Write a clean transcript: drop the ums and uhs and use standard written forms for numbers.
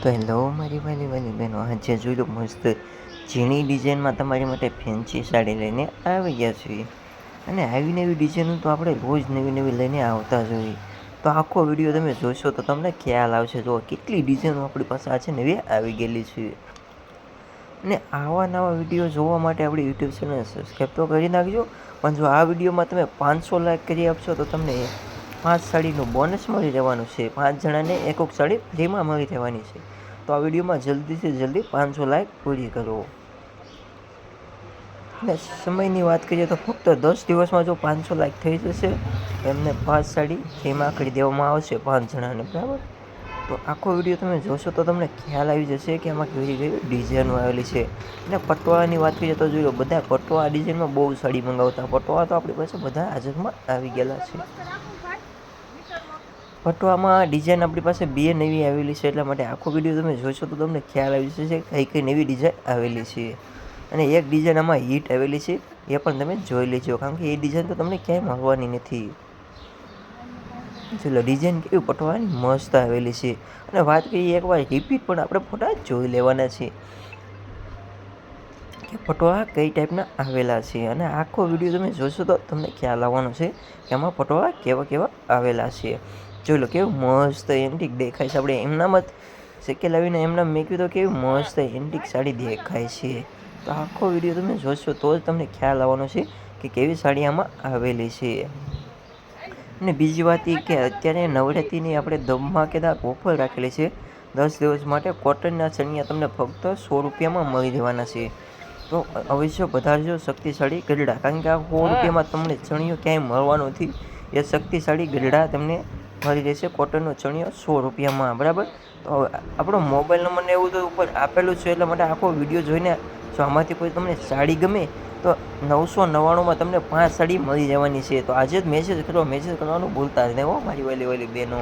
તો હેલો મારી વાલી બહેનો, આજે જોઈ લો મસ્ત ઝીણી ડિઝાઇનમાં તમારી માટે ફેન્સી સાડી લઈને આવી ગયા છીએ. અને આવી નવી ડિઝાઇનો તો આપણે રોજ નવી લઈને આવતા જ હોઈએ. તો આખો વિડીયો તમે જોશો તો તમને ખ્યાલ આવશે. જો કેટલી ડિઝાઇનો આપણી પાસે આજે નવી આવી ગયેલી છે. અને આવા નવા વિડીયો જોવા માટે આપણી યુટ્યુબ ચેનલ સબસ્ક્રાઈબ તો કરી નાખજો. પણ જો આ વિડીયોમાં તમે 500 લાઈક કરી આપશો તો તમને 5 સાડીનું બોનસ મળી રહેવાનું છે. 5 જણાને એક સાડી ફ્રીમાં મળી રહેવાની છે. તો આ વિડીયોમાં જલ્દીથી જલ્દી 500 લાઈક પૂરી કરો. અને સમયની વાત કરીએ તો ફક્ત 10 દિવસમાં જો 500 લાઈક થઈ જશે તો એમને 5 સાડી ફ્રીમાં કરી દેવામાં આવશે 5 જણાને, બરાબર. તો આખો વિડીયો તમે જોશો તો તમને ખ્યાલ આવી જશે કે આમાં કેવી કેવી ડિઝાઇનો આવેલી છે. અને પટોળાની વાત કરીએ તો જોઈ લો, બધા પટોળા ડિઝાઇનમાં બહુ સાડી મંગાવતા. પટોળા તો આપણી પાસે બધા હાજરમાં આવી ગયેલા છે. પટોળામાં ડિઝાઇન આપણી પાસે 2 નવી આવેલી છે. એટલા માટે આખો વિડીયો તમે જોશો તો તમને ખ્યાલ આવી જશે કે કઈ નવી ડિઝાઇન આવેલી છે. અને એક ડિઝાઇન આમાં હિટ આવેલી છે, એ પણ તમે જોઈ લેજો, કારણ કે એ ડિઝાઇન તો તમને ક્યાંય મળવાની નથી. ચલો, ડિઝાઇન કેવી પટોળાની મસ્ત આવેલી છે. અને વાત કરીએ એકવાર રિપીટ પણ આપણે ફોટા જોઈ લેવાના છે કે પટોળા કઈ ટાઈપના આવેલા છે. અને આખો વિડીયો તમે જોશો તો તમને ખ્યાલ આવવાનો છે કે આમાં પટોળા કેવા આવેલા છે. જોઈ લો કેવું મસ્ત એન્ટિક દેખાય છે. આપણે એમનામ જ શેકે લાવીને એમનામ મેક્યું તો કેવી મસ્ત એન્ટિક સાડી દેખાય છે. તો આખો વિડીયો તમે જોશો તો જ તમને ખ્યાલ આવવાનો છે કે કેવી સાડી આમાં આવેલી છે. અને બીજી વાત એ કે અત્યારે નવરાત્રિની આપણે ધમાકેદાર ઓફર રાખેલી છે. 10 દિવસ માટે કોટનના ચણિયા તમને ફક્ત 100 રૂપિયામાં મળી રહેવાના છે. તો અવશ્ય પધારજો શક્તિશાળી ગઢડા, કારણ કે આ 100 રૂપિયામાં તમને ચણિયો ક્યાંય મળવાનો નથી. એ શક્તિશાળી ગઢડા તમને મળી રહેશે કોટનનો ચણિયો 100 રૂપિયામાં, બરાબર. તો આપણો મોબાઈલ નંબરને એવું તો ઉપર આપેલું છે. એટલા માટે આખો વિડીયો જોઈને જો આમાંથી કોઈ તમને સાડી ગમે તો 999માં તમને 5 સાડી મળી જવાની છે. તો આજે જ મેસેજ કરવાનું ભૂલતા જ નહીં હો મારી વાલી બહેનો.